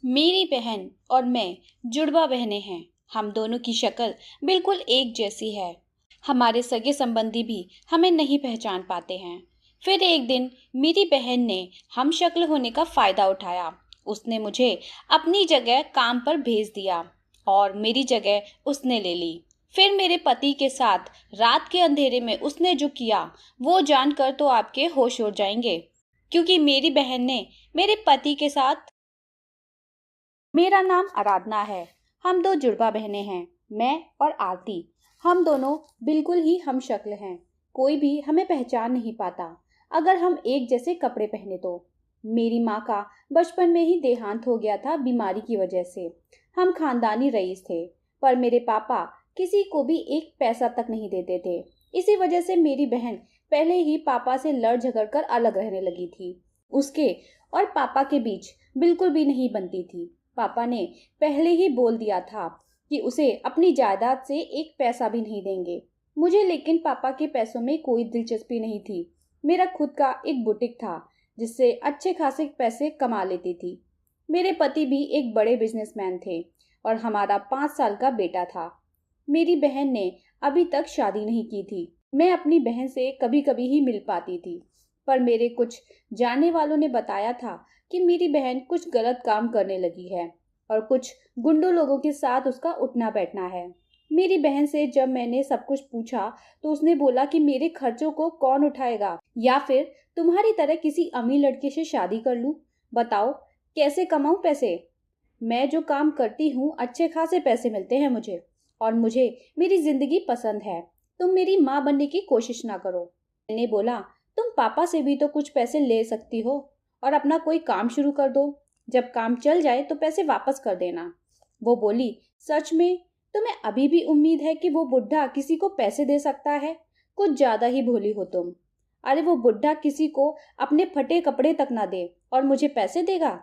मेरी बहन और मैं जुड़वा बहनें हैं। हम दोनों की शक्ल बिल्कुल एक जैसी है। हमारे सगे संबंधी भी हमें नहीं पहचान पाते हैं। फिर एक दिन मेरी बहन ने हम शक्ल होने का फायदा उठाया। उसने मुझे अपनी जगह काम पर भेज दिया और मेरी जगह उसने ले ली। फिर मेरे पति के साथ रात के अंधेरे में उसने जो किया वो जानकर तो आपके होश उड़ जाएंगे, क्योंकि मेरी बहन ने मेरे पति के साथ। मेरा नाम आराधना है। हम दो जुड़वा बहनें हैं, मैं और आरती। हम दोनों बिल्कुल ही हम शक्ल हैं। कोई भी हमें पहचान नहीं पाता अगर हम एक जैसे कपड़े पहने तो। मेरी माँ का बचपन में ही देहांत हो गया था बीमारी की वजह से। हम खानदानी रईस थे, पर मेरे पापा किसी को भी एक पैसा तक नहीं देते थे। इसी वजह से मेरी बहन पहले ही पापा से लड़ झगड़ कर अलग रहने लगी थी। उसके और पापा के बीच बिल्कुल भी नहीं बनती थी। पापा ने पहले ही बोल दिया था कि उसे अपनी जायदाद से एक पैसा भी नहीं देंगे। मुझे लेकिन पापा के पैसों में कोई दिलचस्पी नहीं थी। मेरा खुद का एक बुटीक था जिससे अच्छे खासे पैसे कमा लेती थी। मेरे पति भी एक बड़े बिजनेसमैन थे और हमारा 5 साल का बेटा था। मेरी बहन ने अभी तक शादी नहीं की थी। मैं अपनी बहन से कभी कभी ही मिल पाती थी, पर मेरे कुछ जानने वालों ने बताया था कि मेरी बहन कुछ गलत काम करने लगी है और कुछ गुंडों लोगों के साथ उसका उठना बैठना है। मेरी बहन से जब मैंने सब कुछ पूछा तो उसने बोला कि मेरे खर्चों को कौन उठाएगा, या फिर तुम्हारी तरह किसी अमीर लड़के से शादी कर लूं। बताओ कैसे कमाऊं पैसे। मैं जो काम करती हूँ अच्छे खासे पैसे मिलते हैं मुझे, और मुझे मेरी जिंदगी पसंद है। तुम मेरी माँ बनने की कोशिश ना करो। मैंने बोला, तुम पापा से भी तो कुछ पैसे ले सकती हो और अपना कोई काम शुरू कर दो। जब काम चल जाए तो पैसे वापस कर देना। वो बोली, सच में? तुम्हें अभी भी उम्मीद है कि वो बुढ़ा किसी को पैसे दे सकता है? कुछ ज्यादा ही भोली हो तुम। अरे वो बुढ़ा किसी को अपने फटे कपड़े तक ना दे और मुझे पैसे देगा?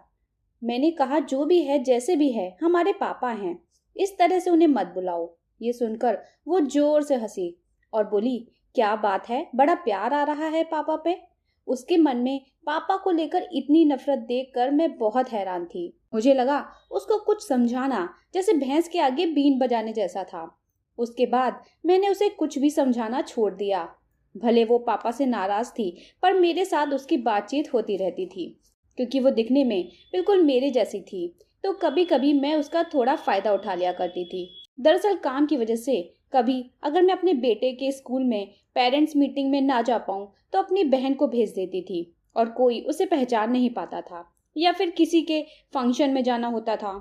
मैंने कहा, जो भी है जैसे भी है हमारे पापा हैं, इस तरह से उन्हें मत बुलाओ। ये सुनकर वो जोर से हंसी और बोली, क्या बात है, बड़ा प्यार आ रहा है पापा पे। उसके मन में पापा को लेकर इतनी नफरत देखकर मैं बहुत हैरान थी। मुझे लगा उसको कुछ समझाना जैसे भैंस के आगे बीन बजाने जैसा था। उसके बाद मैंने उसे कुछ भी समझाना छोड़ दिया। भले वो पापा से नाराज थी, पर मेरे साथ उसकी बातचीत होती रहती थी, क्योंकि वो दिखने में बिल्कुल मेरे जैसी थी। तो कभी कभी मैं उसका थोड़ा फायदा उठा लिया करती थी। दरअसल काम की वजह से कभी अगर मैं अपने बेटे के स्कूल में पेरेंट्स मीटिंग में ना जा पाऊँ तो अपनी बहन को भेज देती थी, और कोई उसे पहचान नहीं पाता था, या फिर किसी के फंक्शन में जाना होता था।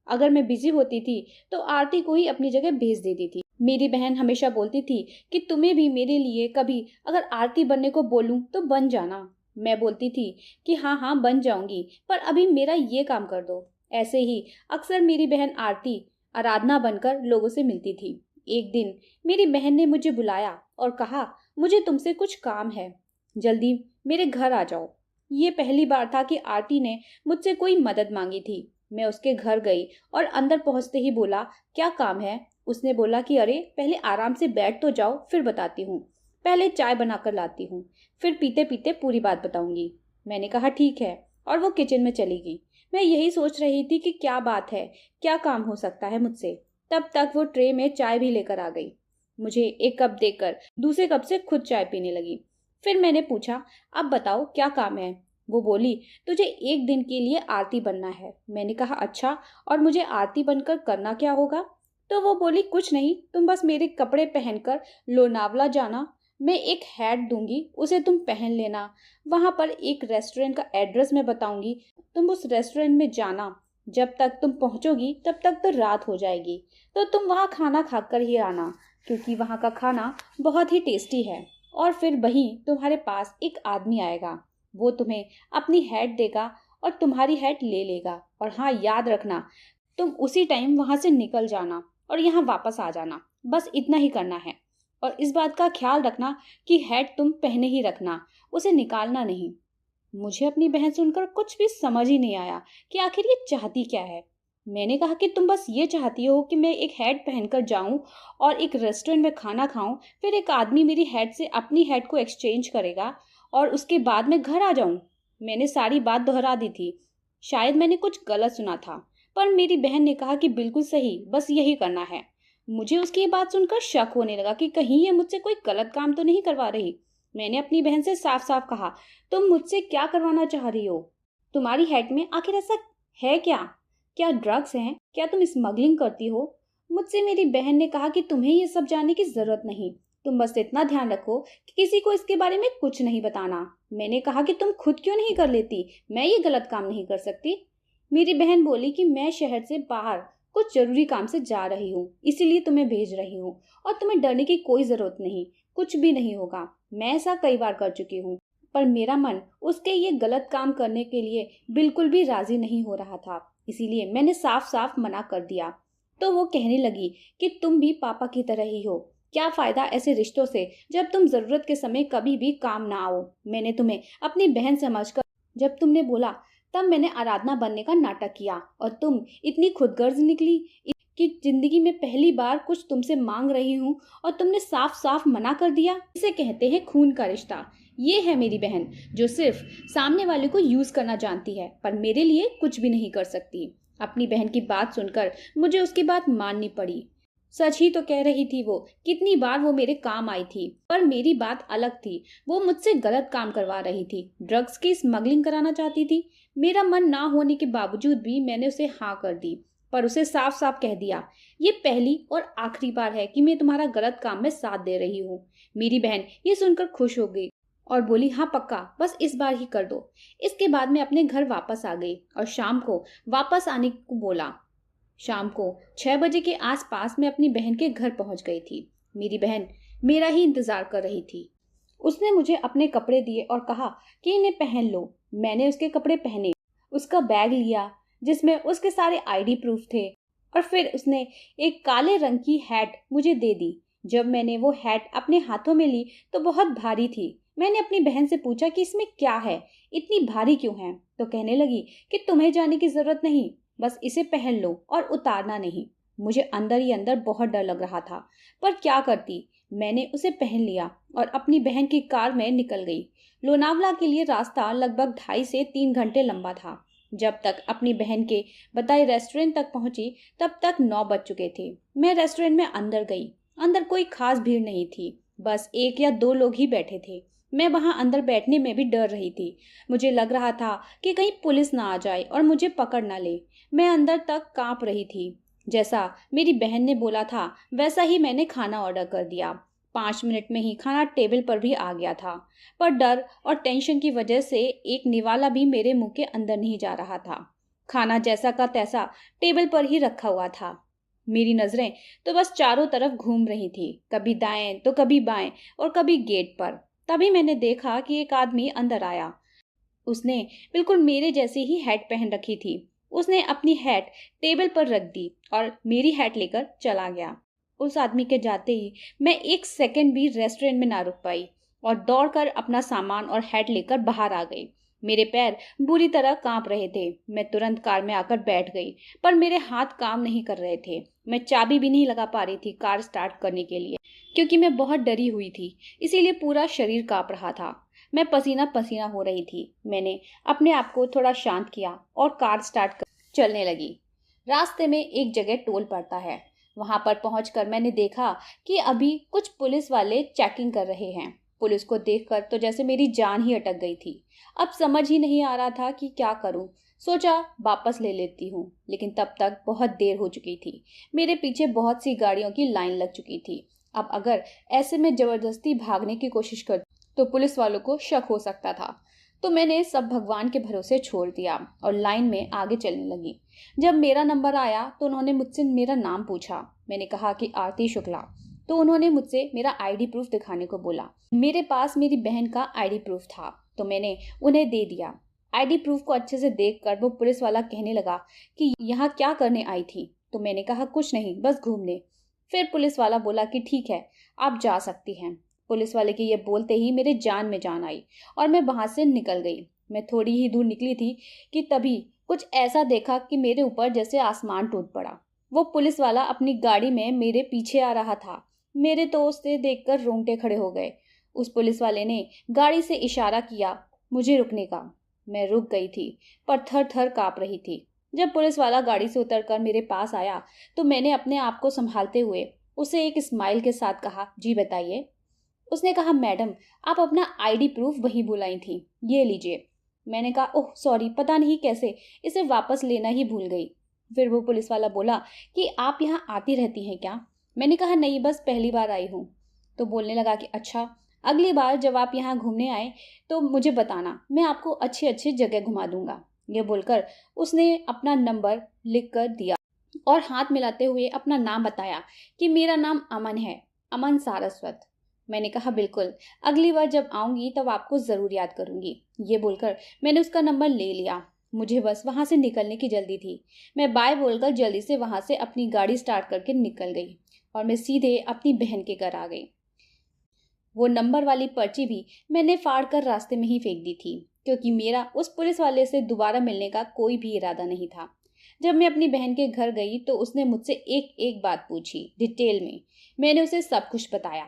अगर मैं बिजी होती थी तो आरती को ही अपनी जगह भेज देती थी। मेरी बहन हमेशा बोलती थी कि तुम्हें भी मेरे लिए कभी अगर आरती बनने को बोलूं तो बन जाना। मैं बोलती थी कि हाँ हाँ बन जाऊंगी, पर अभी मेरा ये काम कर दो। ऐसे ही अक्सर मेरी बहन आरती आराधना बनकर लोगों से मिलती थी। एक दिन मेरी बहन ने मुझे बुलाया और कहा, मुझे तुमसे कुछ काम है, जल्दी मेरे घर आ जाओ। ये पहली बार था कि आरती ने मुझसे कोई मदद मांगी थी। मैं उसके घर गई और अंदर पहुंचते ही बोला, क्या काम है? उसने बोला कि अरे पहले आराम से बैठ तो जाओ, फिर बताती हूँ। पहले चाय बनाकर लाती हूँ, फिर पीते पीते पूरी बात बताऊंगी। मैंने कहा ठीक है, और वो किचन में चली गई। मैं यही सोच रही थी कि क्या बात है, क्या काम हो सकता है मुझसे। तब तक वो ट्रे में चाय भी लेकर आ गई। मुझे एक कप देकर दूसरे कप से खुद चाय पीने लगी। फिर मैंने पूछा, अब बताओ क्या काम है? वो बोली, तुझे एक दिन के लिए आरती बनना है। मैंने कहा अच्छा, और मुझे आरती बनकर करना क्या होगा? तो वो बोली, कुछ नहीं, तुम बस मेरे कपड़े पहनकर लोनावला जाना। मैं एक हैट दूंगी, उसे तुम पहन लेना। वहां पर एक रेस्टोरेंट का एड्रेस मैं बताऊंगी, तुम उस रेस्टोरेंट में जाना। जब तक तुम पहुंचोगी तब तक तो रात हो जाएगी, तो तुम वहां खाना खाकर ही आना, क्योंकि वहां का खाना बहुत ही टेस्टी है। और फिर वहीं तुम्हारे पास एक आदमी आएगा, वो तुम्हें अपनी हैट देगा और तुम्हारी हैट ले लेगा। और हाँ, याद रखना, तुम उसी टाइम वहां से निकल जाना और यहाँ वापस आ जाना। बस इतना ही करना है। और इस बात का ख्याल रखना कि हैट तुम पहने ही रखना, उसे निकालना नहीं। मुझे अपनी बहन सुनकर कुछ भी समझ ही नहीं आया कि आखिर ये चाहती क्या है। मैंने कहा कि तुम बस ये चाहती हो कि मैं एक हैट पहनकर जाऊं और एक रेस्टोरेंट में खाना खाऊं, फिर एक आदमी मेरी हैट से अपनी हैट को एक्सचेंज करेगा और उसके बाद मैं घर आ जाऊं। मैंने सारी बात दोहरा दी थी। शायद मैंने कुछ गलत सुना था, पर मेरी बहन ने कहा कि बिल्कुल सही, बस यही करना है। मुझे उसकी ये बात सुनकर शक होने लगा कि कहीं ये मुझसे कोई गलत काम तो नहीं करवा रही। मैंने अपनी बहन से साफ साफ कहा, तुम मुझसे क्या करवाना चाह रही हो? तुम्हारी हेड में आखिर ऐसा है क्या? क्या ड्रग्स हैं? क्या तुम स्मगलिंग करती हो? मुझसे मेरी बहन ने कहा कि तुम्हें ये सब जानने की जरूरत नहीं, तुम बस इतना ध्यान रखो कि किसी को इसके बारे में कुछ नहीं बताना। मैंने कहा कि तुम खुद क्यों नहीं कर लेती, मैं ये गलत काम नहीं कर सकती। मेरी बहन बोली कि मैं शहर से बाहर कुछ जरूरी काम से जा रही हूँ, इसीलिए तुम्हें भेज रही हूँ, और तुम्हें डरने की कोई जरूरत नहीं, कुछ भी नहीं होगा। मैं ऐसा कई बार कर चुकी हूँ। पर मेरा मन उसके ये गलत काम करने के लिए बिल्कुल भी राजी नहीं हो रहा था, इसीलिए मैंने साफ साफ मना कर दिया। तो वो कहने लगी कि तुम भी पापा की तरह ही हो, क्या फायदा ऐसे रिश्तों से जब तुम जरूरत के समय कभी भी काम ना आओ। मैंने तुम्हें अपनी बहन समझकर जब तुमने बोला तब मैंने आराधना बनने का नाटक किया, और तुम इतनी खुदगर्ज निकली कि जिंदगी में पहली बार कुछ तुमसे मांग रही हूँ और तुमने साफ साफ मना कर दिया। इसे कहते हैं खून का रिश्ता। ये है मेरी बहन जो सिर्फ सामने वाले को यूज करना जानती है, पर मेरे लिए कुछ भी नहीं कर सकती। अपनी बहन की बात सुनकर मुझे उसकी बात माननी पड़ी। सच ही तो कह रही थी वो, कितनी बार वो मेरे काम आई थी, पर मेरी बात अलग थी। वो मुझसे गलत काम करवा रही थी, ड्रग्स की स्मगलिंग कराना चाहती थी। मेरा मन ना होने के बावजूद भी मैंने उसे हाँ कर दी, पर उसे साफ साफ कह दिया, ये पहली और आखिरी बार है कि मैं तुम्हारा गलत काम में साथ दे रही हूँ। मेरी बहन ये सुनकर खुश हो गई और बोली, हाँ पक्का, बस इस बार ही कर दो। इसके बाद मैं अपने घर वापस आ गई और शाम को वापस आने को बोला। शाम को 6 बजे के आसपास मैं अपनी बहन के घर पहुंच गई थी। मेरी बहन मेरा ही इंतजार कर रही थी। उसने मुझे अपने कपड़े दिए और कहा कि इन्हें पहन लो। मैंने उसके कपड़े पहने, उसका बैग लिया जिसमें उसके सारे आईडी प्रूफ थे, और फिर उसने एक काले रंग की हैट मुझे दे दी। जब मैंने वो हैट अपने हाथों में ली तो बहुत भारी थी। मैंने अपनी बहन से पूछा कि इसमें क्या है, इतनी भारी क्यों है? तो कहने लगी कि तुम्हें जाने की जरूरत नहीं, बस इसे पहन लो और उतारना नहीं। मुझे अंदर ही अंदर बहुत डर लग रहा था, पर क्या करती। मैंने उसे पहन लिया और अपनी बहन की कार में निकल गई। लोनावला के लिए रास्ता लगभग 2.5 से 3 घंटे लंबा था। जब तक अपनी बहन के बताए रेस्टोरेंट तक पहुंची तब तक 9 बज चुके थे। मैं रेस्टोरेंट में अंदर गई। अंदर कोई खास भीड़ नहीं थी, बस 1 या 2 लोग ही बैठे थे। मैं वहां अंदर बैठने में भी डर रही थी। मुझे लग रहा था कि कहीं पुलिस ना आ जाए और मुझे पकड़ ना ले। मैं अंदर तक कांप रही थी। जैसा मेरी बहन ने बोला था वैसा ही मैंने खाना ऑर्डर कर दिया। 5 मिनट में ही खाना टेबल पर भी आ गया था, पर डर और टेंशन की वजह से एक निवाला भी मेरे मुंह के अंदर नहीं जा रहा था। खाना जैसा का तैसा टेबल पर ही रखा हुआ था। मेरी नजरें तो बस चारों तरफ घूम रही थी, कभी दाएं तो कभी बाएं और कभी गेट पर। तभी मैंने देखा कि एक आदमी अंदर आया। उसने बिल्कुल मेरे जैसी ही हैट पहन रखी थी। उसने अपनी हैट टेबल पर रख दी और मेरी हैट लेकर चला गया। उस आदमी के जाते ही मैं 1 सेकंड भी रेस्टोरेंट में ना रुक पाई और दौड़कर अपना सामान और हैट लेकर बाहर आ गई। मेरे पैर बुरी तरह कांप रहे थे। मैं तुरंत कार में आकर बैठ गई, पर मेरे हाथ काम नहीं कर रहे थे। मैं चाबी भी नहीं लगा पा रही थी कार स्टार्ट करने के लिए, क्योंकि मैं बहुत डरी हुई थी, इसीलिए पूरा शरीर कांप रहा था। मैं पसीना पसीना हो रही थी। मैंने अपने आप को थोड़ा शांत किया और कार स्टार्ट कर चलने लगी। रास्ते में एक जगह टोल पड़ता है। वहां पर पहुंचकर मैंने देखा कि अभी कुछ पुलिस वाले चेकिंग कर रहे हैं। पुलिस को देखकर तो जैसे मेरी जान ही अटक गई थी। अब समझ ही नहीं आ रहा था कि क्या करूं। सोचा वापस ले लेती हूँ, लेकिन तब तक बहुत देर हो चुकी थी। मेरे पीछे बहुत सी गाड़ियों की लाइन लग चुकी थी। अब अगर ऐसे में जबरदस्ती भागने की कोशिश कर तो पुलिस वालों को शक हो सकता था। तो मैंने सब भगवान के भरोसे छोड़ दिया और लाइन में आगे चलने लगी। जब मेरा नंबर आया तो उन्होंने मुझसे मेरा नाम पूछा। मैंने कहा कि आरती शुक्ला। तो उन्होंने मुझसे मेरा आईडी प्रूफ दिखाने को बोला। मेरे पास मेरी बहन का आईडी प्रूफ था, तो मैंने उन्हें दे दिया। आईडी प्रूफ को अच्छे से देखकर वो पुलिस वाला कहने लगा कि यहाँ क्या करने आई थी? तो मैंने कहा कुछ नहीं, बस घूमने। फिर पुलिस वाला बोला कि ठीक है, आप जा सकती हैं। पुलिस वाले के ये बोलते ही मेरे जान में जान आई और मैं वहां से निकल गई। मैं थोड़ी ही दूर निकली थी कि तभी कुछ ऐसा देखा कि मेरे ऊपर जैसे आसमान टूट पड़ा। वो पुलिस वाला अपनी गाड़ी में मेरे पीछे आ रहा था। मेरे तो उसे देखकर रोंगटे खड़े हो गए। उस पुलिस वाले ने गाड़ी से इशारा किया मुझे रुकने का। मैं रुक गई थी, पर थर थर कांप रही थी। जब पुलिस वाला गाड़ी से उतरकर मेरे पास आया तो मैंने अपने आप को संभालते हुए उसे एक स्माइल के साथ कहा, जी बताइए। उसने कहा, मैडम आप अपना आईडी प्रूफ वहीं भुलाई थी, ये लीजिए। मैंने कहा, ओह सॉरी, पता नहीं कैसे इसे वापस लेना ही भूल गई। फिर वो पुलिस वाला बोला कि आप यहाँ आती रहती हैं क्या? मैंने कहा, नहीं, बस पहली बार आई हूँ। तो बोलने लगा कि अच्छा, अगली बार जब आप यहाँ घूमने आए तो मुझे बताना, मैं आपको अच्छी अच्छी जगह घुमा दूंगा। ये बोलकर उसने अपना नंबर लिख कर दिया और हाथ मिलाते हुए अपना नाम बताया कि मेरा नाम अमन है, अमन सारस्वत। मैंने कहा, बिल्कुल, अगली बार जब आऊंगी तब आपको जरूर याद करूंगी। ये बोलकर मैंने उसका नंबर ले लिया। मुझे बस वहां से निकलने की जल्दी थी। मैं बाय बोलकर जल्दी से वहां से अपनी गाड़ी स्टार्ट करके निकल गई और मैं सीधे अपनी बहन के घर आ गई। वो नंबर वाली पर्ची भी मैंने फाड़ कर रास्ते में ही फेंक दी थी, क्योंकि मेरा उस पुलिस वाले से दोबारा मिलने का कोई भी इरादा नहीं था। जब मैं अपनी बहन के घर गई तो उसने मुझसे एक एक बात पूछी डिटेल में। मैंने उसे सब कुछ बताया,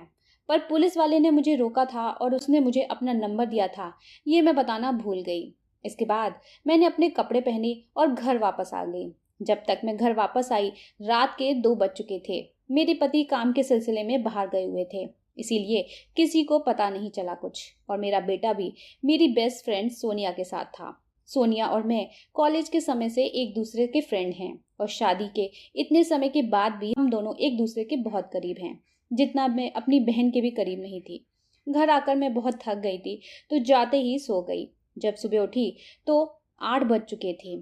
पर पुलिस वाले ने मुझे रोका था और उसने मुझे अपना नंबर दिया था, ये मैं बताना भूल गई। इसके बाद मैंने अपने कपड़े पहने और घर वापस आ गई। जब तक मैं घर वापस आई, रात के 2 बज चुके थे। मेरे पति काम के सिलसिले में बाहर गए हुए थे, इसीलिए किसी को पता नहीं चला कुछ। और मेरा बेटा भी मेरी बेस्ट फ्रेंड सोनिया के साथ था। सोनिया और मैं कॉलेज के समय से एक दूसरे के फ्रेंड हैं और शादी के इतने समय के बाद भी हम दोनों एक दूसरे के बहुत करीब हैं, जितना मैं अपनी बहन के भी करीब नहीं थी। घर आकर मैं बहुत थक गई थी तो जाते ही सो गई। जब सुबह उठी तो 8 बज चुके थे।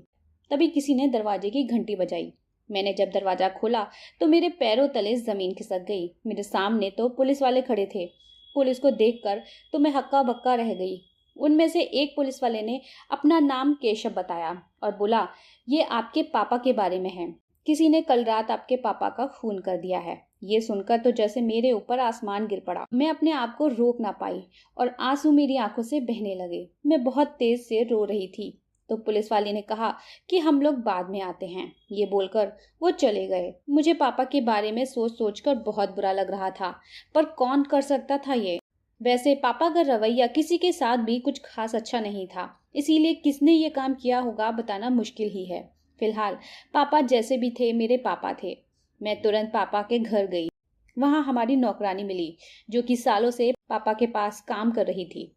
तभी किसी ने दरवाजे की घंटी बजाई। मैंने जब दरवाजा खोला तो मेरे पैरों तले जमीन खिसक गई। मेरे सामने तो पुलिस वाले खड़े थे। पुलिस को देखकर तो मैं हक्का बक्का रह गई। उनमें से एक पुलिस वाले ने अपना नाम केशव बताया और बोला, ये आपके पापा के बारे में है। किसी ने कल रात आपके पापा का खून कर दिया है। ये सुनकर तो जैसे मेरे ऊपर आसमान गिर पड़ा। मैं अपने आप को रोक ना पाई और आंसू मेरी आंखों से बहने लगे। मैं बहुत तेज से रो रही थी। तो पुलिस वाले ने कहा कि हम लोग बाद में आते हैं। ये बोलकर वो चले गए। मुझे पापा के बारे में सोच सोचकर बहुत बुरा लग रहा था, पर कौन कर सकता था ये। वैसे पापा का रवैया किसी के साथ भी कुछ खास अच्छा नहीं था, इसीलिए किसने ये काम किया होगा बताना मुश्किल ही है। फिलहाल पापा जैसे भी थे मेरे पापा थे। मैं तुरंत पापा के घर गई। वहां हमारी नौकरानी मिली, जो कि सालों से पापा के पास काम कर रही थी।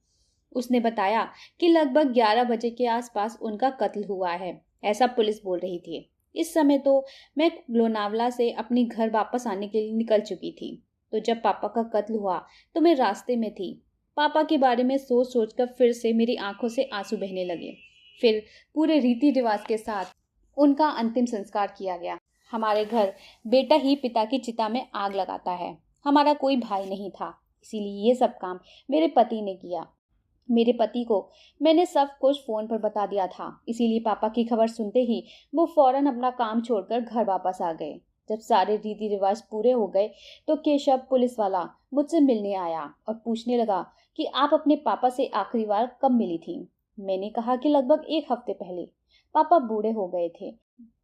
उसने बताया कि लगभग 11 बजे के आसपास उनका कत्ल हुआ है, ऐसा पुलिस बोल रही थी। इस समय तो मैं लोनावला से अपनी घर वापस आने के लिए निकल चुकी थी। तो जब पापा का कत्ल हुआ तो मैं रास्ते में थी। पापा के बारे में सोच सोचकर फिर से मेरी आंखों से आंसू बहने लगे। फिर पूरे रीति रिवाज के साथ उनका अंतिम संस्कार किया गया। हमारे घर बेटा ही पिता की चिता में आग लगाता है। हमारा कोई भाई नहीं था, इसीलिए ये सब काम मेरे पति ने किया। मेरे पति को मैंने सब कुछ फोन पर बता दिया था, इसीलिए पापा की खबर सुनते ही वो फौरन अपना काम छोड़कर घर वापस आ गए। जब सारे रीति रिवाज पूरे हो गए तो केशव पुलिस वाला मुझसे मिलने आया और पूछने लगा कि आप अपने पापा से आखिरी बार कब मिली थी। मैंने कहा कि लगभग 1 हफ्ते पहले। पापा बूढ़े हो गए थे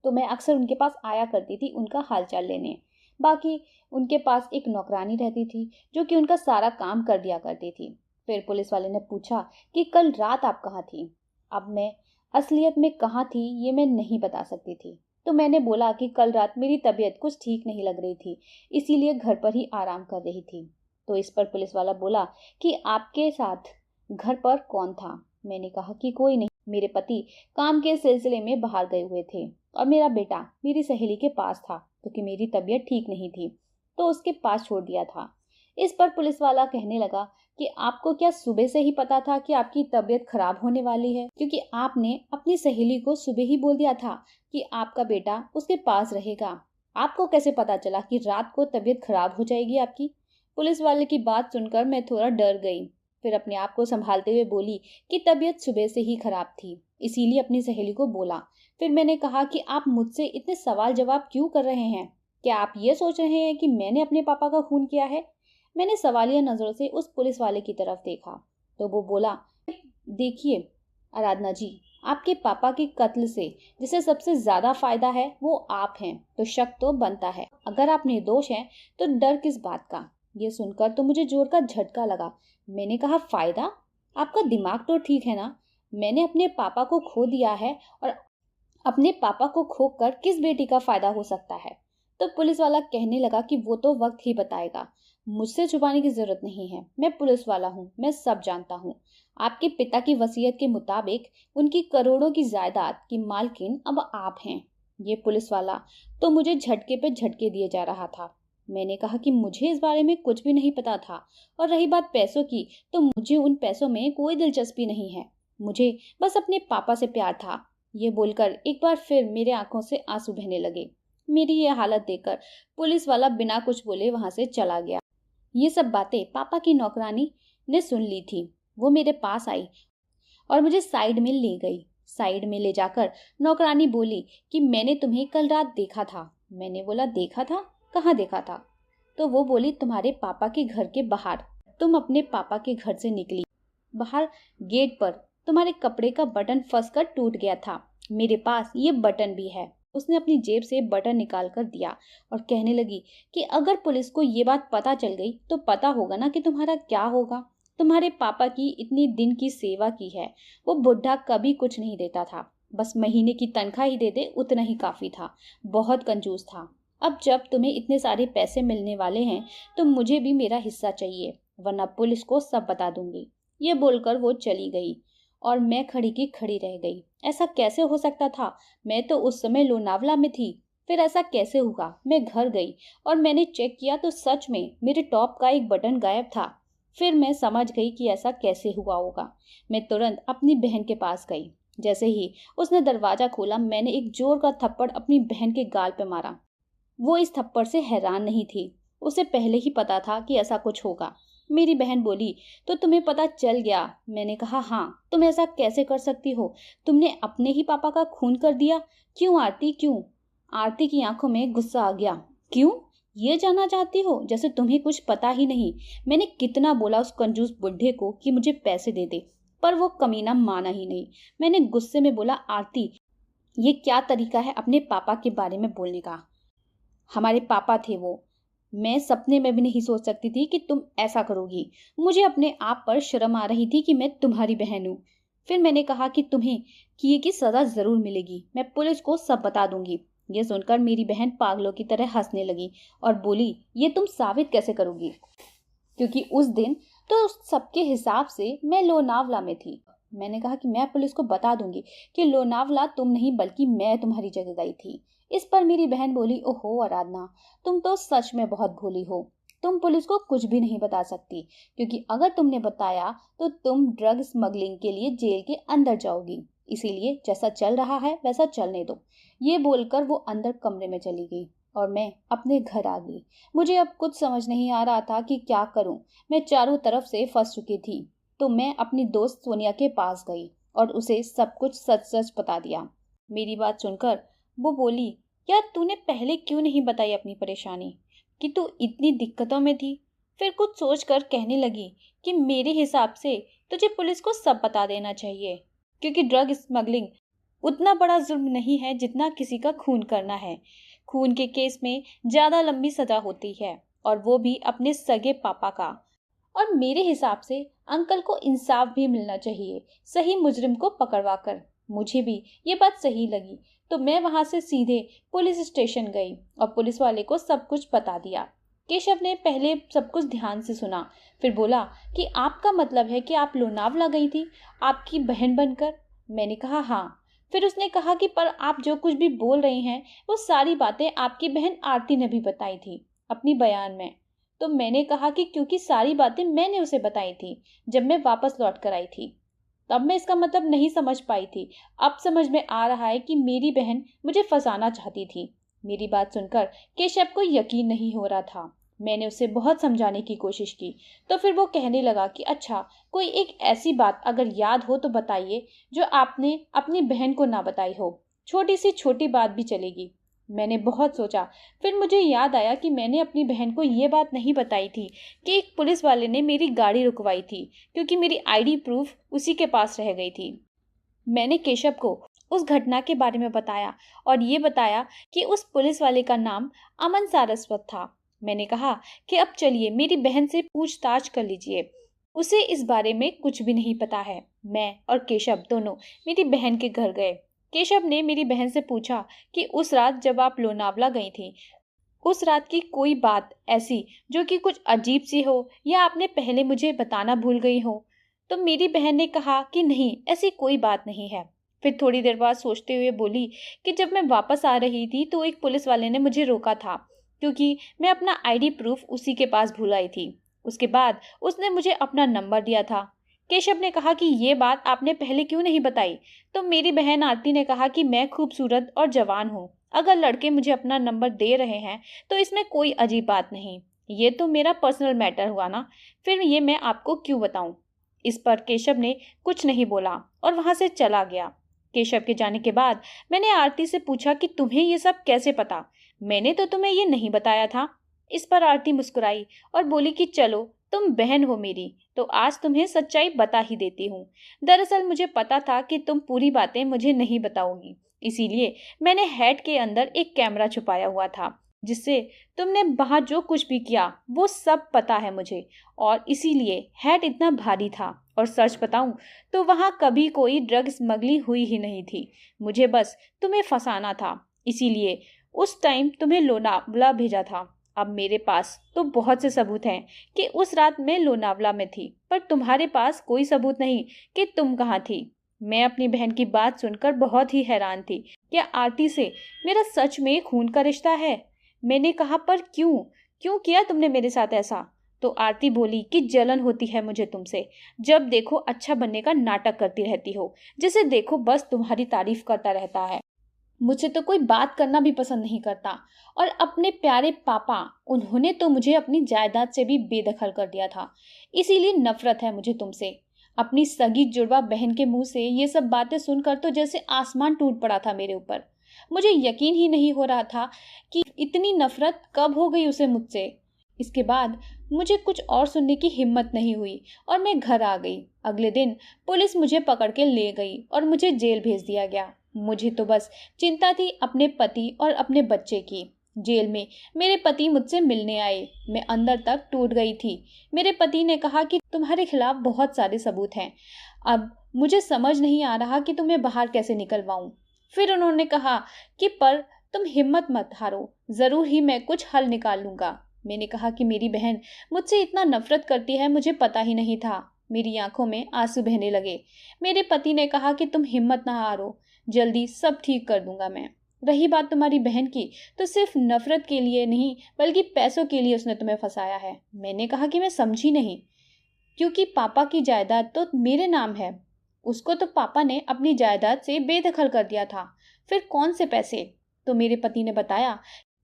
तो मैं अक्सर उनके पास आया करती थी उनका हालचाल लेने। बाकी उनके पास एक नौकरानी रहती थी जो कि उनका सारा काम कर दिया करती थी। फिर पुलिस वाले ने पूछा कि कल रात आप कहाँ थी। अब मैं असलियत में कहाँ थी ये मैं नहीं बता सकती थी, तो मैंने बोला कि कल रात मेरी तबीयत कुछ ठीक नहीं लग रही थी, इसीलिए घर पर ही आराम कर रही थी। तो इस पर पुलिस वाला बोला कि आपके साथ घर पर कौन था। मैंने कहा कि कोई नहीं, मेरे पति काम के सिलसिले में बाहर गए हुए थे और मेरा बेटा मेरी सहेली के पास था, क्योंकि मेरी तबीयत ठीक नहीं थी तो उसके पास छोड़ दिया था। इस पर पुलिस वाला कहने लगा कि आपको क्या सुबह से ही पता था कि आपकी तबीयत खराब होने वाली है, क्योंकि आपने अपनी सहेली को सुबह ही बोल दिया था कि आपका बेटा उसके पास रहेगा। आपको कैसे पता चला कि रात को तबीयत खराब हो जाएगी आपकी? पुलिस वाले की बात सुनकर मैं थोड़ा डर गई। फिर अपने आप को संभालते हुए बोली कि तबीयत सुबह से ही खराब थी, इसीलिए अपनी सहेली को बोला। फिर मैंने कहा कि आप मुझसे इतने सवाल जवाब क्यों कर रहे हैं? क्या आप ये सोच रहे हैं कि मैंने अपने पापा का खून किया है? मैंने सवालिया नजरों से उस पुलिस वाले की तरफ देखा तो वो बोला, देखिए आराधना जी, आपके पापा के कत्ल से जिसे सबसे ज्यादा फायदा है वो आप हैं, तो शक तो बनता है। अगर आप निर्दोष हैं तो डर किस बात का? ये सुनकर तो मुझे जोर का झटका लगा। मैंने कहा, फायदा? आपका दिमाग तो ठीक है ना? मैंने अपने पापा को खो दिया है और अपने पापा को खोकर किस बेटी का फायदा हो सकता है। तो पुलिस वाला कहने लगा कि वो तो वक्त ही बताएगा, मुझसे छुपाने की जरूरत नहीं है, मैं पुलिस वाला हूँ, मैं सब जानता हूँ। आपके पिता की वसीयत के मुताबिक उनकी करोड़ों की जायदाद की मालकिन अब आप हैं। ये पुलिस वाला तो मुझे झटके पे झटके दिए जा रहा था। मैंने कहा कि मुझे इस बारे में कुछ भी नहीं पता था, और रही बात पैसों की, तो मुझे उन पैसों में कोई दिलचस्पी नहीं है। मुझे बस अपने पापा से प्यार था। ये बोलकर एक बार फिर मेरे आंखों से आंसू बहने लगे। मेरी ये हालत देखकर पुलिस वाला बिना कुछ बोले वहां से चला गया। ये सब बातें पापा की नौकरानी ने सुन ली थी। वो मेरे पास आई और मुझे साइड में ले गई। साइड में ले जाकर नौकरानी बोली कि मैंने तुम्हें कल रात देखा था। मैंने बोला देखा था? कहाँ देखा था? तो वो बोली तुम्हारे पापा के घर के बाहर। तुम अपने पापा के घर से निकली, बाहर गेट पर तुम्हारे कपड़े का बटन फंसकर टूट गया था। मेरे पास ये बटन भी है। उसने अपनी जेब से बटन निकाल कर दिया और कहने लगी कि अगर पुलिस को ये बात पता चल गई तो पता होगा ना कि तुम्हारा क्या होगा। तुम्हारे पापा की इतनी दिन की सेवा की है। वो बुढ़ा कभी कुछ नहीं देता था, बस महीने की तनख्वाह ही दे दे उतना ही काफी था। बहुत कंजूस था। अब जब तुम्हें इतने सारे पैसे मिलने वाले हैं तो मुझे भी मेरा हिस्सा चाहिए, वरना पुलिस को सब बता दूंगी। ये बोलकर वो चली गई और मैं खड़ी की खड़ी रह गई। ऐसा कैसे हो सकता था? मैं तो उस समय लोनावला में थी। फिर ऐसा कैसे हुआ? मैं घर गई और मैंने चेक किया तो सच में मेरे टॉप का एक बटन गायब था। फिर मैं समझ गई कि ऐसा कैसे हुआ होगा। मैं तुरंत अपनी बहन के पास गई। जैसे ही उसने दरवाजा खोला, मैंने एक जोर का थप्पड़ अपनी बहन के गाल पे मारा। वो इस थप्पड़ से हैरान नहीं थी। उसे पहले ही पता था कि ऐसा कुछ होगा। मेरी बहन बोली तो तुम्हें पता चल गया? मैंने कहा हाँ। तुम ऐसा कैसे कर सकती हो? तुमने अपने ही पापा का खून कर दिया। क्यों आरती, क्यों? आरती की आंखों में गुस्सा आ गया। क्यों? ये जानना चाहती हो? जैसे तुम्हें कुछ पता ही नहीं। मैंने कितना बोला उस कंजूस बुढ़े को कि मुझे पैसे दे दे, पर वो कमीना माना ही नहीं। मैंने गुस्से में बोला आरती, ये क्या तरीका है अपने पापा के बारे में बोलने का? हमारे पापा थे वो। मैं सपने में भी नहीं सोच सकती थी कि तुम ऐसा करोगी। मुझे अपने आप पर शर्म आ रही थी कि मैं तुम्हारी बहन हूँ। फिर मैंने कहा कि तुम्हें किए की सजा जरूर मिलेगी, मैं पुलिस को सब बता दूंगी। ये सुनकर मेरी बहन पागलों की तरह हंसने लगी और बोली ये तुम साबित कैसे करोगी? क्योंकि उस दिन तो सबके हिसाब से मैं लोनावला में थी। मैंने कहा कि मैं पुलिस को बता दूंगी कि लोनावला तुम नहीं बल्कि मैं तुम्हारी जगह गई थी। इस पर मेरी बहन बोली ओहो आराधना, तुम तो सच में बहुत भोली हो। तुम पुलिस को कुछ भी नहीं बता सकती, क्योंकि अगर तुमने बताया तो तुम ड्रग स्मगलिंग के लिए जेल के अंदर जाओगी। इसीलिए जैसा चल रहा है वैसा चलने दो। ये बोलकर वो अंदर कमरे में चली गई और मैं अपने घर आ गई। मुझे अब कुछ समझ नहीं आ रहा था कि क्या करूं। मैं चारों तरफ से फंस चुकी थी। तो मैं अपनी दोस्त सोनिया के पास गई और उसे सब कुछ सच सच बता दिया। मेरी बात सुनकर वो बोली यार तूने पहले क्यों नहीं बताई अपनी परेशानी, कि तू इतनी दिक्कतों में थी। फिर कुछ सोचकर कहने लगी कि मेरे हिसाब से तुझे पुलिस को सब बता देना चाहिए, क्योंकि ड्रग स्मगलिंग उतना बड़ा जुर्म नहीं है जितना किसी का खून करना है। खून के केस में ज्यादा लंबी सजा होती है, और वो भी अपने सगे पापा का। और मेरे हिसाब से अंकल को इंसाफ भी मिलना चाहिए, सही मुजरिम को पकड़वा कर। मुझे भी ये बात सही लगी, तो मैं वहां से सीधे पुलिस स्टेशन गई और पुलिस वाले को सब कुछ बता दिया। केशव ने पहले सब कुछ ध्यान से सुना, फिर बोला कि आपका मतलब है कि आप लोनावला गई थी आपकी बहन बनकर? मैंने कहा हाँ। फिर उसने कहा कि पर आप जो कुछ भी बोल रही हैं वो सारी बातें आपकी बहन आरती ने भी बताई थी अपनी बयान में। तो मैंने कहा कि क्योंकि सारी बातें मैंने उसे बताई थी जब मैं वापस लौट कर आई थी। तब मैं इसका मतलब नहीं समझ पाई थी। अब समझ में आ रहा है कि मेरी बहन मुझे फंसाना चाहती थी। मेरी बात सुनकर केशव को यकीन नहीं हो रहा था। मैंने उसे बहुत समझाने की कोशिश की, तो फिर वो कहने लगा कि अच्छा कोई एक ऐसी बात अगर याद हो तो बताइए जो आपने अपनी बहन को ना बताई हो। छोटी सी छोटी बात भी चलेगी। मैंने बहुत सोचा, फिर मुझे याद आया कि मैंने अपनी बहन को ये बात नहीं बताई थी कि एक पुलिस वाले ने मेरी गाड़ी रुकवाई थी, क्योंकि मेरी आईडी प्रूफ उसी के पास रह गई थी। मैंने केशव को उस घटना के बारे में बताया और ये बताया कि उस पुलिस वाले का नाम अमन सारस्वत था। मैंने कहा कि अब चलिए मेरी बहन से पूछताछ कर लीजिए, उसे इस बारे में कुछ भी नहीं पता है। मैं और केशव दोनों मेरी बहन के घर गए। केशव ने मेरी बहन से पूछा कि उस रात जब आप लोनावला गई थी, उस रात की कोई बात ऐसी जो कि कुछ अजीब सी हो या आपने पहले मुझे बताना भूल गई हो। तो मेरी बहन ने कहा कि नहीं, ऐसी कोई बात नहीं है। फिर थोड़ी देर बाद सोचते हुए बोली कि जब मैं वापस आ रही थी तो एक पुलिस वाले ने मुझे रोका था, क्योंकि मैं अपना आईडी प्रूफ उसी के पास भूल आई थी। उसके बाद उसने मुझे अपना नंबर दिया था। केशव ने कहा कि ये बात आपने पहले क्यों नहीं बताई। तो मेरी बहन आरती ने कहा कि मैं खूबसूरत और जवान हूँ, अगर लड़के मुझे अपना नंबर दे रहे हैं तो इसमें कोई अजीब बात नहीं। ये तो मेरा पर्सनल मैटर हुआ ना, फिर ये मैं आपको क्यों बताऊं। इस पर केशव ने कुछ नहीं बोला और वहां से चला गया। केशव के जाने के बाद मैंने आरती से पूछा कि तुम्हें ये सब कैसे पता, मैंने तो तुम्हें ये नहीं बताया था। इस पर आरती मुस्कुराई और बोली कि चलो, तुम बहन हो मेरी, तो आज तुम्हें सच्चाई बता ही देती हूँ। दरअसल मुझे पता था कि तुम पूरी बातें मुझे नहीं बताओगी, इसीलिए मैंने हैट के अंदर एक कैमरा छुपाया हुआ था, जिससे तुमने वहां जो कुछ भी किया वो सब पता है मुझे। और इसीलिए हैट इतना भारी था। और सच बताऊं तो वहां कभी कोई ड्रग स्मगलिंग हुई ही नहीं थी। मुझे बस तुम्हें फंसाना था, इसीलिए उस टाइम तुम्हें लोनावला भेजा था। अब मेरे पास तो बहुत से सबूत हैं कि उस रात मैं लोनावला में थी, पर तुम्हारे पास कोई सबूत नहीं कि तुम कहाँ थी। मैं अपनी बहन की बात सुनकर बहुत ही हैरान थी। क्या आरती से मेरा सच में खून का रिश्ता है? मैंने कहा, पर क्यों क्यों किया तुमने मेरे साथ ऐसा? तो आरती बोली कि जलन होती है मुझे तुमसे। जब देखो अच्छा बनने का नाटक करती रहती हो, जिसे देखो बस तुम्हारी तारीफ करता रहता है। मुझे तो कोई बात करना भी पसंद नहीं करता। और अपने प्यारे पापा, उन्होंने तो मुझे अपनी जायदाद से भी बेदखल कर दिया था। इसीलिए नफरत है मुझे तुमसे। अपनी सगी जुड़वा बहन के मुंह से ये सब बातें सुनकर तो जैसे आसमान टूट पड़ा था मेरे ऊपर। मुझे यकीन ही नहीं हो रहा था कि इतनी नफरत कब हो गई उसे मुझसे। इसके बाद मुझे कुछ और सुनने की हिम्मत नहीं हुई और मैं घर आ गई। अगले दिन पुलिस मुझे पकड़ के ले गई और मुझे जेल भेज दिया गया। मुझे तो बस चिंता थी अपने पति और अपने बच्चे की। जेल में मेरे पति मुझसे मिलने आए। मैं अंदर तक टूट गई थी। मेरे पति ने कहा कि तुम्हारे खिलाफ बहुत सारे सबूत हैं, अब मुझे समझ नहीं आ रहा कि तुम्हें बाहर कैसे निकलवाऊं। फिर उन्होंने कहा कि पर तुम हिम्मत मत हारो, जरूर ही मैं कुछ हल निकाल लूंगा। मैंने कहा कि मेरी बहन मुझसे इतना नफरत करती है, मुझे पता ही नहीं था। मेरी आंखों में आंसू बहने लगे। मेरे पति ने कहा कि तुम हिम्मत ना हारो, जल्दी सब ठीक कर दूंगा मैं। रही बात तुम्हारी बहन की, तो सिर्फ नफरत के लिए नहीं बल्कि पैसों के लिए उसने तुम्हें फंसाया है। मैंने कहा कि मैं समझी नहीं, क्योंकि पापा की जायदाद तो मेरे नाम है। उसको तो पापा ने अपनी जायदाद से बेदखल कर दिया था, फिर कौन से पैसे? तो मेरे पति ने बताया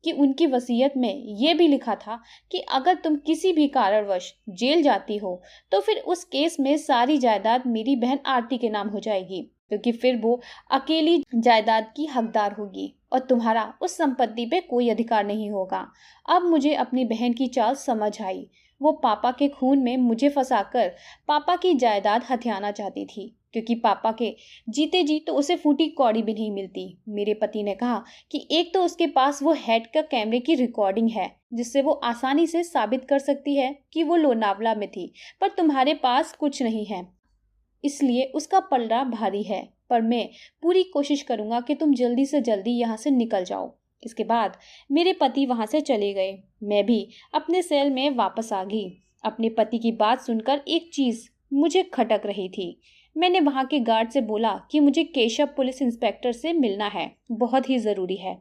कि उनकी वसीयत में यह भी लिखा था कि अगर तुम किसी भी कारणवश जेल जाती हो तो फिर उस केस में सारी जायदाद मेरी बहन आरती के नाम हो जाएगी, क्योंकि फिर वो अकेली जायदाद की हकदार होगी और तुम्हारा उस संपत्ति पे कोई अधिकार नहीं होगा। अब मुझे अपनी बहन की चाल समझ आई। वो पापा के खून में मुझे फंसाकर पापा की जायदाद हथियाना चाहती थी, क्योंकि पापा के जीते जी तो उसे फूटी कौड़ी भी नहीं मिलती। मेरे पति ने कहा कि एक तो उसके पास वो हेड का कैमरे की रिकॉर्डिंग है, जिससे वो आसानी से साबित कर सकती है कि वो लोनावला में थी, पर तुम्हारे पास कुछ नहीं है, इसलिए उसका पलड़ा भारी है। पर मैं पूरी कोशिश करूंगा कि तुम जल्दी से जल्दी यहाँ से निकल जाओ। इसके बाद मेरे पति वहां से चले गए। मैं भी अपने सेल में वापस आ गई। अपने पति की बात सुनकर एक चीज मुझे खटक रही थी। मैंने वहां के गार्ड से बोला कि मुझे केशव पुलिस इंस्पेक्टर से मिलना है, बहुत ही जरूरी है।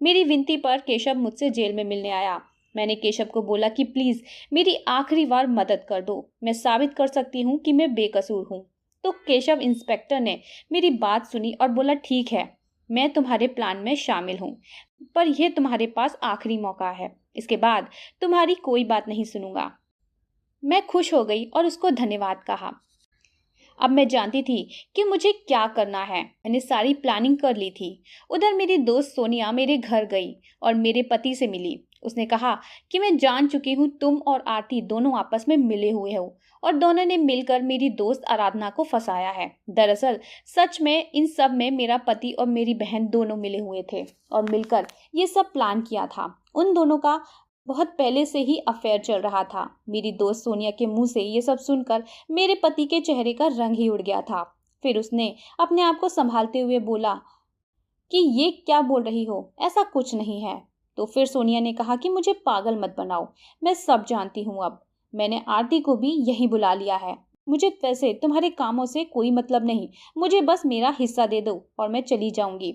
मेरी विनती पर केशव मुझसे जेल में मिलने आया। मैंने केशव को बोला कि प्लीज मेरी आखिरी बार मदद कर दो, मैं साबित कर सकती हूँ कि मैं बेकसूर हूँ। तो केशव इंस्पेक्टर ने मेरी बात सुनी और बोला, ठीक है, मैं तुम्हारे प्लान में शामिल हूँ, पर यह तुम्हारे पास आखिरी मौका है, इसके बाद तुम्हारी कोई बात नहीं सुनूंगा। मैं खुश हो गई और उसको धन्यवाद कहा। अब मैं जानती थी कि मुझे क्या करना है। मैंने सारी प्लानिंग कर ली थी। उधर मेरी दोस्त सोनिया मेरे घर गई और मेरे पति से मिली। उसने कहा कि मैं जान चुकी हूँ तुम और आरती दोनों आपस में मिले हुए हो और दोनों ने मिलकर मेरी दोस्त आराधना को फंसाया है। दरअसल सच में इन सब में मेरा पति और मेरी बहन दोनों मिले हुए थे और मिलकर ये सब प्लान किया था। उन दोनों का बहुत पहले से ही अफेयर चल रहा था। मेरी दोस्त सोनिया के मुंह से ये सब सुनकर मेरे पति के चेहरे का रंग ही उड़ गया था। फिर उसने अपने आप को संभालते हुए बोला, कि ये क्या बोल रही हो, ऐसा कुछ नहीं है। तो फिर सोनिया ने कहा कि मुझे पागल मत बनाओ, मैं सब जानती हूँ अब। मैंने आरती को भी यहीं बुला लिया है। मुझे वैसे तुम्हारे कामों से कोई मतलब नहीं, मुझे बस मेरा हिस्सा दे दो और मैं चली जाऊंगी।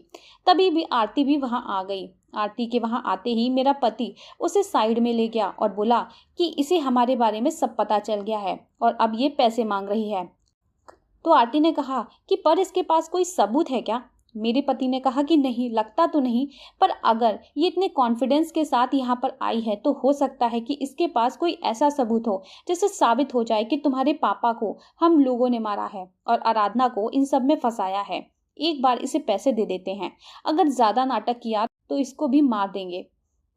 तभी भी आरती भी वहां आ गई। आरती के वहां आते ही मेरा पति उसे साइड में ले गया और बोला कि इसे हमारे बारे में सब पता चल गया है और अब ये पैसे मांग रही है। तो आरती ने कहा कि पर इसके पास कोई सबूत है क्या? मेरे पति ने कहा कि नहीं, लगता तो नहीं, पर अगर ये इतने कॉन्फिडेंस के साथ यहाँ पर आई है तो हो सकता है कि इसके पास कोई ऐसा सबूत हो जिससे साबित हो जाए कि तुम्हारे पापा को हम लोगों ने मारा है और आराधना को इन सब में फंसाया है। एक बार इसे पैसे दे देते हैं, अगर ज्यादा नाटक किया तो इसको भी मार देंगे।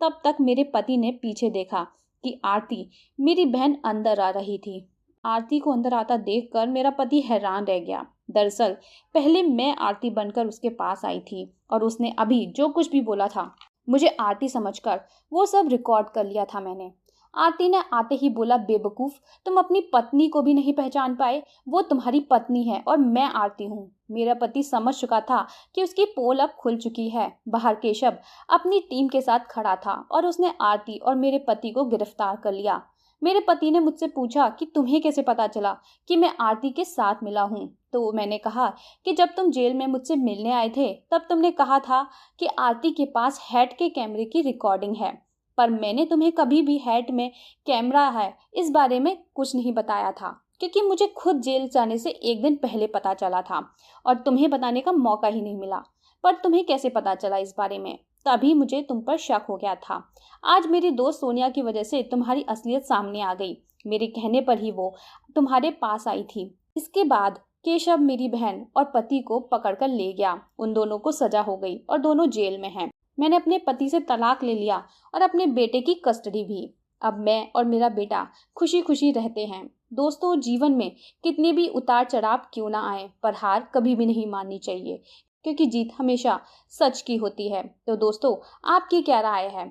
तब तक मेरे पति ने पीछे देखा कि आरती, मेरी बहन, अंदर आ रही थी। आरती को अंदर आता देखकर मेरा पति हैरान रह गया। दरअसल पहले मैं आरती बनकर उसके पास आई थी और उसने अभी जो कुछ भी बोला था मुझे आरती समझकर वो सब रिकॉर्ड कर लिया था मैंने। आरती ने आते ही बोला, बेवकूफ, तुम अपनी पत्नी को भी नहीं पहचान पाए? वो तुम्हारी पत्नी है और मैं आरती हूँ। मेरा पति समझ चुका था कि उसकी पोल अब खुल चुकी है। बाहर केशव अपनी टीम के साथ खड़ा था और उसने आरती और मेरे पति को गिरफ्तार कर लिया। मेरे पति ने मुझसे पूछा कि तुम्हें कैसे पता चला कि मैं आरती के साथ मिला हूँ? तो मैंने कहा कि जब तुम जेल में मुझसे मिलने आए थे तब तुमने कहा था कि आरती के पास हैट के कैमरे की रिकॉर्डिंग है, पर मैंने तुम्हें कभी भी हैट में कैमरा है इस बारे में कुछ नहीं बताया था, क्योंकि मुझे खुद जेल जाने से एक दिन पहले पता चला था और तुम्हें बताने का मौका ही नहीं मिला। पर तुम्हें कैसे पता चला इस बारे में? तभी मुझे तुम पर शक हो गया था। आज मेरी दोस्त सोनिया की वजह से तुम्हारी असलियत सामने आ गई। मेरे कहने पर ही वो तुम्हारे पास आई थी। इसके बाद केशव मेरी बहन और पति को पकड़कर ले गया। उन दोनों को सजा हो गई और दोनों जेल में हैं। मैंने अपने पति से तलाक ले लिया और अपने बेटे की कस्टडी भी। अब मैं और मेरा बेटा खुशी खुशी रहते हैं। दोस्तों, जीवन में कितने भी उतार चढ़ाव क्यों ना आए, पर हार कभी भी नहीं माननी चाहिए, क्योंकि जीत हमेशा सच की होती है। तो दोस्तों, आपकी क्या राय है?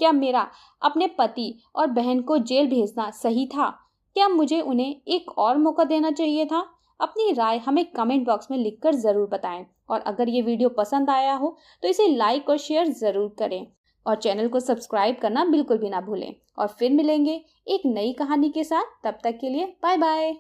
क्या मेरा अपने पति और बहन को जेल भेजना सही था? क्या मुझे उन्हें एक और मौका देना चाहिए था? अपनी राय हमें कमेंट बॉक्स में लिखकर ज़रूर बताएं। और अगर ये वीडियो पसंद आया हो तो इसे लाइक और शेयर ज़रूर करें और चैनल को सब्सक्राइब करना बिल्कुल भी ना भूलें। और फिर मिलेंगे एक नई कहानी के साथ। तब तक के लिए बाय बाय।